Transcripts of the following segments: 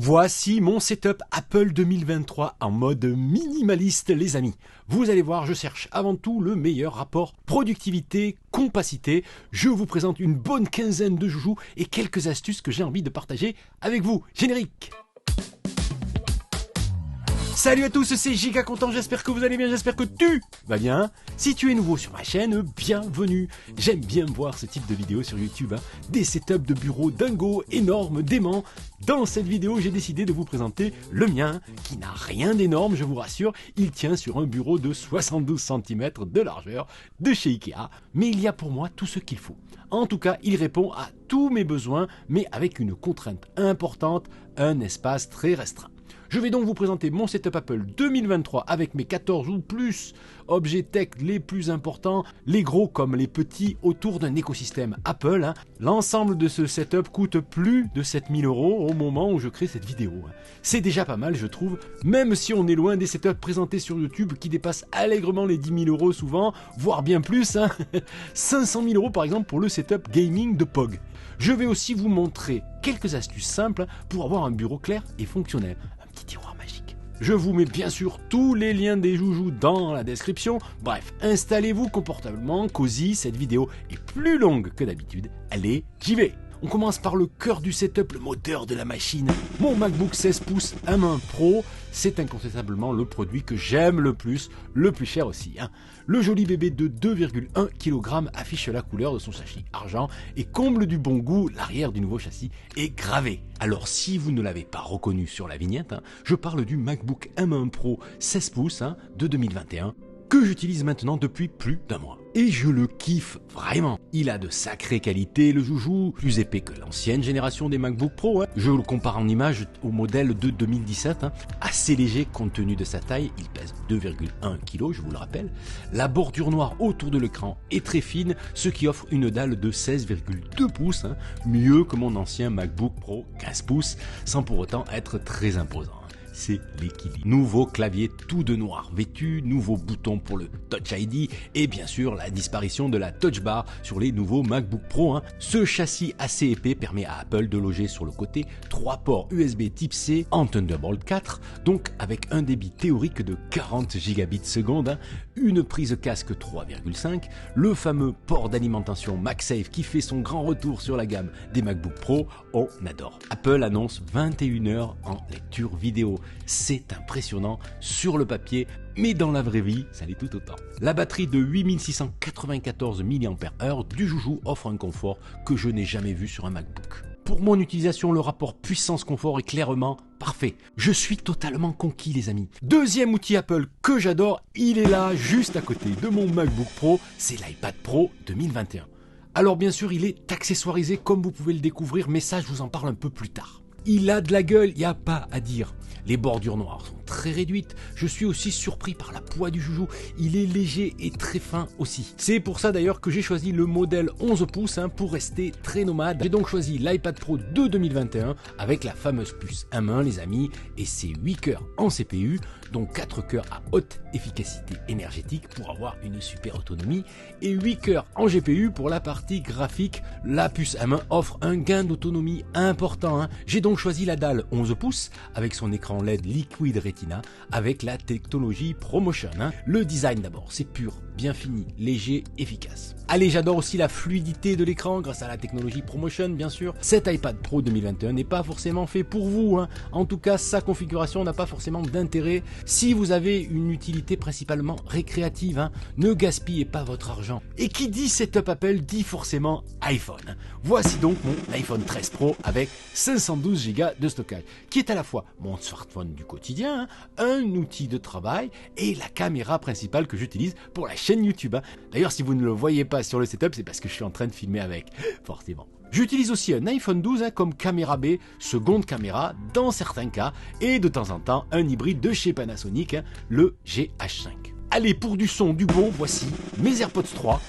Voici mon setup Apple 2023 en mode minimaliste les amis. Vous allez voir, je cherche avant tout le meilleur rapport productivité-compacité. Je vous présente une bonne quinzaine de joujoux et quelques astuces que j'ai envie de partager avec vous. Générique! Salut à tous, c'est Giga Content, j'espère que vous allez bien, j'espère que tu vas bien. Si tu es nouveau sur ma chaîne, bienvenue. J'aime bien voir ce type de vidéos sur YouTube, des setups de bureaux dingo, énormes, déments. Dans cette vidéo, j'ai décidé de vous présenter le mien, qui n'a rien d'énorme, je vous rassure. Il tient sur un bureau de 72 cm de largeur de chez Ikea, mais il y a pour moi tout ce qu'il faut. En tout cas, il répond à tous mes besoins, mais avec une contrainte importante, un espace très restreint. Je vais donc vous présenter mon setup Apple 2023 avec mes 14 ou plus objets tech les plus importants, les gros comme les petits, autour d'un écosystème Apple. L'ensemble de ce setup coûte plus de 7000 € au moment où je crée cette vidéo. C'est déjà pas mal je trouve, même si on est loin des setups présentés sur YouTube qui dépassent allègrement les 10 000 € souvent, voire bien plus. 500 000 € par exemple pour le setup gaming de POG. Je vais aussi vous montrer quelques astuces simples pour avoir un bureau clair et fonctionnel. Tiroir magique. Je vous mets bien sûr tous les liens des joujoux dans la description. Bref, installez-vous confortablement, cosy, cette vidéo est plus longue que d'habitude. Allez, j'y vais. On commence par le cœur du setup, le moteur de la machine. Mon MacBook 16 pouces M1 Pro, c'est incontestablement le produit que j'aime le plus cher aussi. Le joli bébé de 2,1 kg affiche la couleur de son châssis argent et comble du bon goût, l'arrière du nouveau châssis est gravé. Alors si vous ne l'avez pas reconnu sur la vignette, je parle du MacBook M1 Pro 16 pouces de 2021. Que j'utilise maintenant depuis plus d'un mois. Et je le kiffe vraiment. Il a de sacrées qualités, le joujou, plus épais que l'ancienne génération des MacBook Pro. Je le compare en image au modèle de 2017. Assez léger compte tenu de sa taille, il pèse 2,1 kg, je vous le rappelle. La bordure noire autour de l'écran est très fine, ce qui offre une dalle de 16,2 pouces, mieux que mon ancien MacBook Pro 15 pouces, sans pour autant être très imposant. C'est l'équilibre. Nouveau clavier tout de noir vêtu, nouveau bouton pour le Touch ID et bien sûr la disparition de la Touch Bar sur les nouveaux MacBook Pro. Ce châssis assez épais permet à Apple de loger sur le côté 3 ports USB Type C en Thunderbolt 4, donc avec un débit théorique de 40 gigabits seconde, une prise casque 3,5, le fameux port d'alimentation MagSafe qui fait son grand retour sur la gamme des MacBook Pro, on adore. Apple annonce 21 h en lecture vidéo. C'est impressionnant sur le papier, mais dans la vraie vie, ça l'est tout autant. La batterie de 8694 mAh du joujou offre un confort que je n'ai jamais vu sur un MacBook. Pour mon utilisation, le rapport puissance-confort est clairement parfait. Je suis totalement conquis les amis. Deuxième outil Apple que j'adore, il est là juste à côté de mon MacBook Pro, c'est l'iPad Pro 2021. Alors bien sûr, il est accessoirisé comme vous pouvez le découvrir, mais ça je vous en parle un peu plus tard. Il a de la gueule, il n'y a pas à dire. Les bordures noires sont très réduites. Je suis aussi surpris par la poids du joujou. Il est léger et très fin aussi. C'est pour ça d'ailleurs que j'ai choisi le modèle 11 pouces pour rester très nomade. J'ai donc choisi l'iPad Pro de 2021 avec la fameuse puce M1 les amis et ses 8 cœurs en CPU, dont 4 cœurs à haute efficacité énergétique pour avoir une super autonomie et 8 cœurs en GPU pour la partie graphique. La puce M1 offre un gain d'autonomie important. J'ai donc choisi la dalle 11 pouces avec son écran LED Liquid Retina avec la technologie ProMotion. Le design d'abord, c'est pur, bien fini, léger, efficace. Allez, j'adore aussi la fluidité de l'écran grâce à la technologie ProMotion bien sûr. Cet iPad Pro 2021 n'est pas forcément fait pour vous. En tout cas, sa configuration n'a pas forcément d'intérêt. Si vous avez une utilité principalement récréative, ne gaspillez pas votre argent. Et qui dit setup Apple dit forcément iPhone. Voici donc mon iPhone 13 Pro avec 512 Go de stockage, qui est à la fois mon smartphone du quotidien, un outil de travail et la caméra principale que j'utilise pour la chaîne YouTube. D'ailleurs, si vous ne le voyez pas sur le setup, c'est parce que je suis en train de filmer avec, forcément. J'utilise aussi un iPhone 12 comme caméra B, seconde caméra dans certains cas, et de temps en temps un hybride de chez Panasonic, le GH5. Allez, pour du son, du bon, voici mes AirPods 3.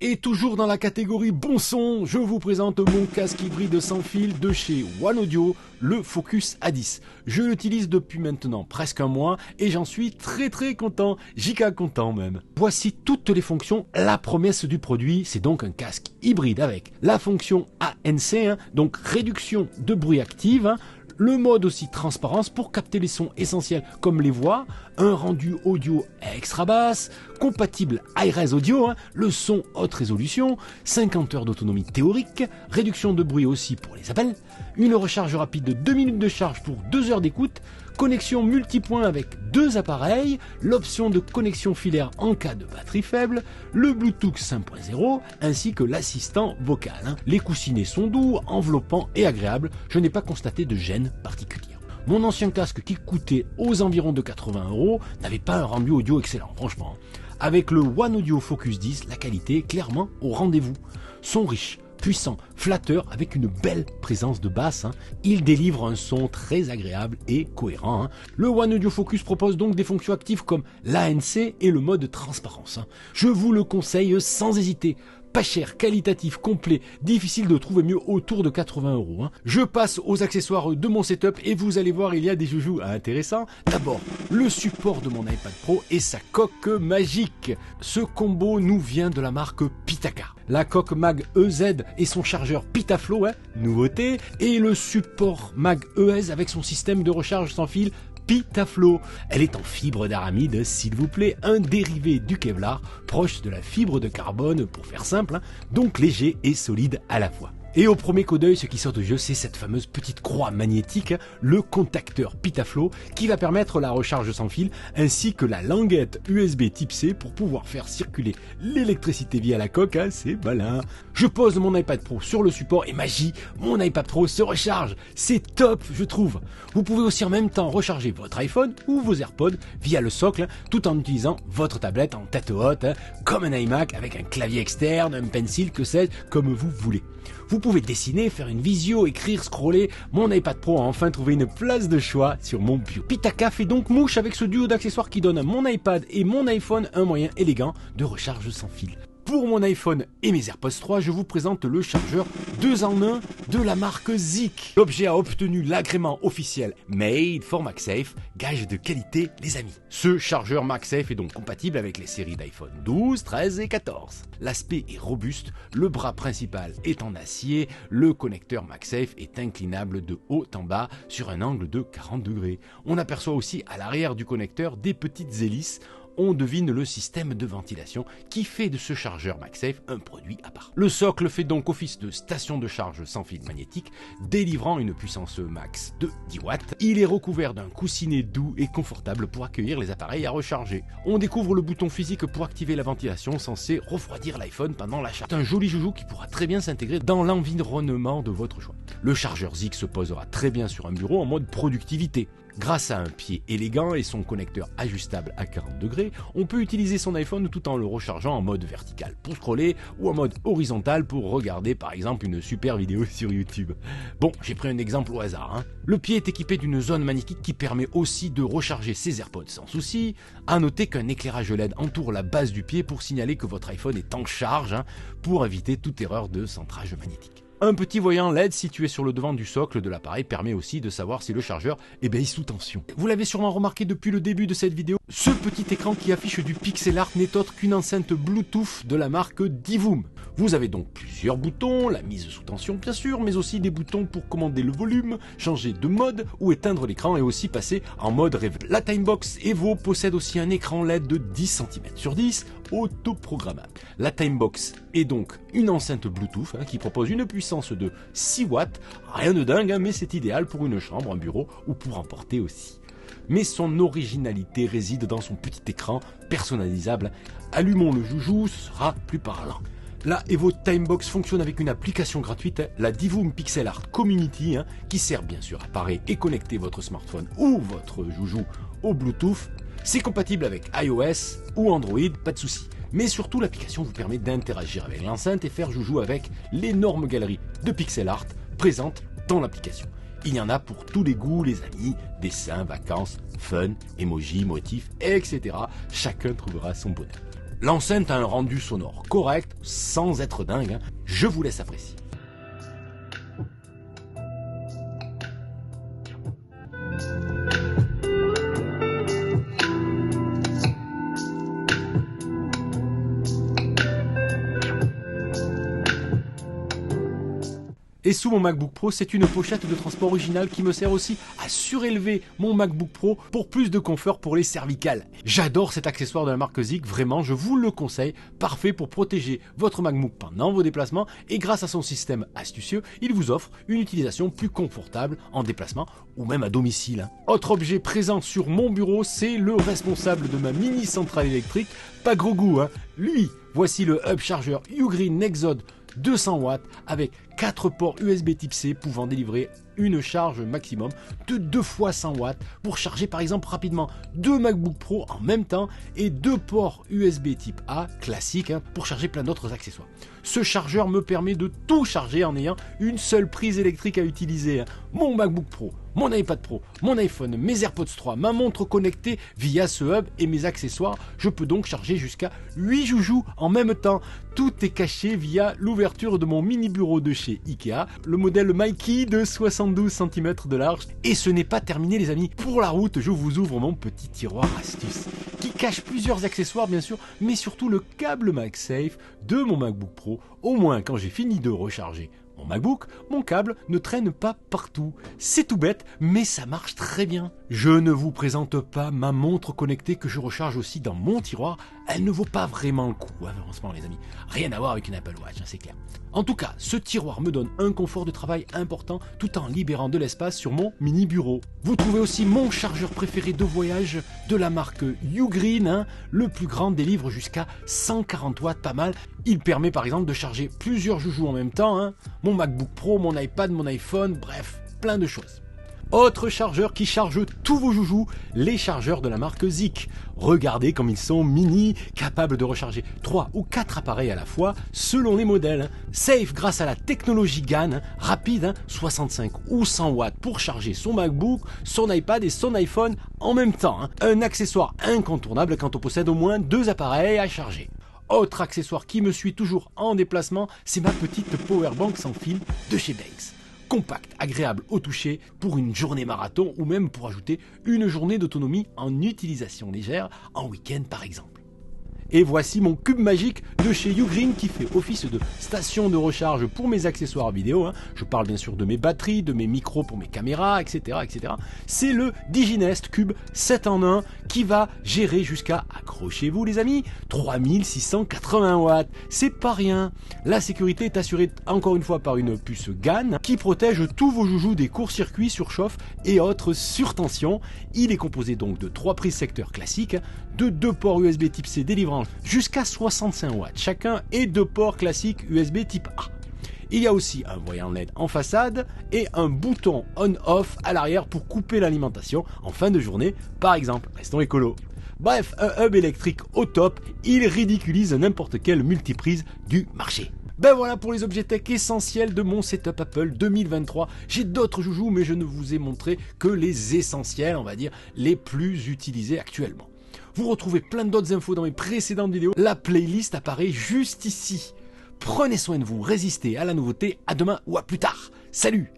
Et toujours dans la catégorie bon son, je vous présente mon casque hybride sans fil de chez One Audio, le Focus A10. Je l'utilise depuis maintenant presque un mois et j'en suis très content, giga content même. Voici toutes les fonctions, la promesse du produit, c'est donc un casque hybride avec la fonction ANC, donc réduction de bruit active, le mode aussi transparence pour capter les sons essentiels comme les voix, un rendu audio extra basse, compatible iRes audio, le son haute résolution, 50 heures d'autonomie théorique, réduction de bruit aussi pour les appels, une recharge rapide de 2 minutes de charge pour 2 heures d'écoute, connexion multipoint avec 2 appareils, l'option de connexion filaire en cas de batterie faible, le Bluetooth 5.0 ainsi que l'assistant vocal. Les coussinets sont doux, enveloppants et agréables, je n'ai pas constaté de gêne particulière. Mon ancien casque qui coûtait aux environs de 80 € n'avait pas un rendu audio excellent, franchement. Avec le One Audio Focus 10, la qualité est clairement au rendez-vous. Son riche, puissant, flatteur avec une belle présence de basse. Il délivre un son très agréable et cohérent. Le One Audio Focus propose donc des fonctions actives comme l'ANC et le mode transparence. Je vous le conseille sans hésiter. Pas cher, qualitatif, complet, difficile de trouver mieux autour de 80 €. Je passe aux accessoires de mon setup et vous allez voir, il y a des joujoux intéressants. D'abord, le support de mon iPad Pro et sa coque magique. Ce combo nous vient de la marque Pitaka. La coque Mag EZ et son chargeur Pitaflow, nouveauté, et le support Mag ES avec son système de recharge sans fil Pitaflow. Elle est en fibre d'aramide, s'il vous plaît, un dérivé du Kevlar, proche de la fibre de carbone pour faire simple, donc léger et solide à la fois. Et au premier coup d'œil, ce qui sort du jeu, c'est cette fameuse petite croix magnétique, le contacteur Pitaflow, qui va permettre la recharge sans fil, ainsi que la languette USB type C pour pouvoir faire circuler l'électricité via la coque, c'est malin. Je pose mon iPad Pro sur le support et magie, mon iPad Pro se recharge. C'est top, je trouve. Vous pouvez aussi en même temps recharger votre iPhone ou vos AirPods via le socle, tout en utilisant votre tablette en tête haute, comme un iMac avec un clavier externe, un pencil, que sais-je, comme vous voulez. Vous pouvez dessiner, faire une visio, écrire, scroller. Mon iPad Pro a enfin trouvé une place de choix sur mon bureau. Pitaka fait donc mouche avec ce duo d'accessoires qui donne à mon iPad et mon iPhone un moyen élégant de recharge sans fil. Pour mon iPhone et mes AirPods 3, je vous présente le chargeur 2 en 1 de la marque Zik. L'objet a obtenu l'agrément officiel Made for MagSafe, gage de qualité les amis. Ce chargeur MagSafe est donc compatible avec les séries d'iPhone 12, 13 et 14. L'aspect est robuste, le bras principal est en acier, le connecteur MagSafe est inclinable de haut en bas sur un angle de 40 degrés. On aperçoit aussi à l'arrière du connecteur des petites hélices. On devine le système de ventilation qui fait de ce chargeur MagSafe un produit à part. Le socle fait donc office de station de charge sans fil magnétique, délivrant une puissance max de 10 watts. Il est recouvert d'un coussinet doux et confortable pour accueillir les appareils à recharger. On découvre le bouton physique pour activer la ventilation censé refroidir l'iPhone pendant la charge. C'est un joli joujou qui pourra très bien s'intégrer dans l'environnement de votre choix. Le chargeur Zik se posera très bien sur un bureau en mode productivité. Grâce à un pied élégant et son connecteur ajustable à 40 degrés, on peut utiliser son iPhone tout en le rechargeant en mode vertical pour scroller ou en mode horizontal pour regarder par exemple une super vidéo sur YouTube. Bon, j'ai pris un exemple au hasard. Le pied est équipé d'une zone magnétique qui permet aussi de recharger ses AirPods sans souci. À noter qu'un éclairage LED entoure la base du pied pour signaler que votre iPhone est en charge, pour éviter toute erreur de centrage magnétique. Un petit voyant LED situé sur le devant du socle de l'appareil permet aussi de savoir si le chargeur est sous tension. Vous l'avez sûrement remarqué depuis le début de cette vidéo, ce petit écran qui affiche du pixel art n'est autre qu'une enceinte Bluetooth de la marque Divoom. Vous avez donc plusieurs boutons, la mise sous tension bien sûr, mais aussi des boutons pour commander le volume, changer de mode ou éteindre l'écran et aussi passer en mode rêve. La Timebox Evo possède aussi un écran LED de 10 cm sur 10, autoprogrammable. La Timebox est donc une enceinte Bluetooth qui propose une puissance de 6 watts, rien de dingue mais c'est idéal pour une chambre, un bureau ou pour emporter aussi. Mais son originalité réside dans son petit écran personnalisable. Allumons le joujou, ce sera plus parlant. La Evo Timebox fonctionne avec une application gratuite, la Divoom Pixel Art Community, qui sert bien sûr à parer et connecter votre smartphone ou votre joujou au Bluetooth. C'est compatible avec iOS ou Android, pas de souci. Mais surtout, l'application vous permet d'interagir avec l'enceinte et faire joujou avec l'énorme galerie de pixel art présente dans l'application. Il y en a pour tous les goûts, les amis, dessins, vacances, fun, emojis, motifs, etc. Chacun trouvera son bonheur. L'enceinte a un rendu sonore correct, sans être dingue, hein. Je vous laisse apprécier. Et sous mon MacBook Pro, c'est une pochette de transport originale qui me sert aussi à surélever mon MacBook Pro pour plus de confort pour les cervicales. J'adore cet accessoire de la marque Zik, vraiment je vous le conseille, parfait pour protéger votre MacBook pendant vos déplacements et grâce à son système astucieux, il vous offre une utilisation plus confortable en déplacement ou même à domicile. Autre objet présent sur mon bureau, c'est le responsable de ma mini centrale électrique, pas gros goût, hein. Lui, voici le hub chargeur Ugreen Nexode 200 watts avec 4 ports USB type C pouvant délivrer une charge maximum de 2 fois 100 watts pour charger par exemple rapidement 2 MacBook Pro en même temps et 2 ports USB type A classique hein, pour charger plein d'autres accessoires. Ce chargeur me permet de tout charger en ayant une seule prise électrique à utiliser. Mon MacBook Pro, mon iPad Pro, mon iPhone, mes AirPods 3, ma montre connectée via ce hub et mes accessoires. Je peux donc charger jusqu'à 8 joujoux en même temps. Tout est caché via l'ouverture de mon mini bureau de chez Ikea, le modèle Mikey de 72 cm de large. Et ce n'est pas terminé les amis. Pour la route, je vous ouvre mon petit tiroir astuce qui cache plusieurs accessoires bien sûr, mais surtout le câble MagSafe de mon MacBook Pro. Au moins quand j'ai fini de recharger mon MacBook, mon câble ne traîne pas partout. C'est tout bête, mais ça marche très bien. Je ne vous présente pas ma montre connectée que je recharge aussi dans mon tiroir. Elle ne vaut pas vraiment le coup, franchement les amis. Rien à voir avec une Apple Watch, c'est clair. En tout cas, ce tiroir me donne un confort de travail important tout en libérant de l'espace sur mon mini bureau. Vous trouvez aussi mon chargeur préféré de voyage de la marque Ugreen, le plus grand délivre jusqu'à 140 watts, pas mal. Il permet par exemple de charger plusieurs joujoux en même temps, mon MacBook Pro, mon iPad, mon iPhone, bref, plein de choses. Autre chargeur qui charge tous vos joujoux, les chargeurs de la marque Zik. Regardez comme ils sont mini, capables de recharger 3 ou 4 appareils à la fois selon les modèles. Safe grâce à la technologie GaN, rapide, 65 ou 100 watts pour charger son MacBook, son iPad et son iPhone en même temps. Un accessoire incontournable quand on possède au moins 2 appareils à charger. Autre accessoire qui me suit toujours en déplacement, c'est ma petite powerbank sans fil de chez Banks. Compact, agréable au toucher pour une journée marathon ou même pour ajouter une journée d'autonomie en utilisation légère en week-end par exemple. Et voici mon cube magique de chez Ugreen qui fait office de station de recharge pour mes accessoires vidéo. Je parle bien sûr de mes batteries, de mes micros pour mes caméras, etc. etc. C'est le Diginest Cube 7 en 1 qui va gérer jusqu'à, accrochez-vous les amis, 3680 watts. C'est pas rien. La sécurité est assurée encore une fois par une puce GaN qui protège tous vos joujoux des courts-circuits, surchauffe et autres surtensions. Il est composé donc de 3 prises secteur classiques, de 2 ports USB type C délivrant jusqu'à 65 watts chacun et 2 ports classiques USB type A. Il y a aussi un voyant LED en façade et un bouton on-off à l'arrière pour couper l'alimentation en fin de journée par exemple. Restons écolo. Bref, un hub électrique au top, il ridiculise n'importe quelle multiprise du marché. Ben voilà pour les objets tech essentiels de mon setup Apple 2023. J'ai d'autres joujoux mais je ne vous ai montré que les essentiels, on va dire, les plus utilisés actuellement. Vous retrouvez plein d'autres infos dans mes précédentes vidéos. La playlist apparaît juste ici. Prenez soin de vous, résistez à la nouveauté. À demain ou à plus tard. Salut!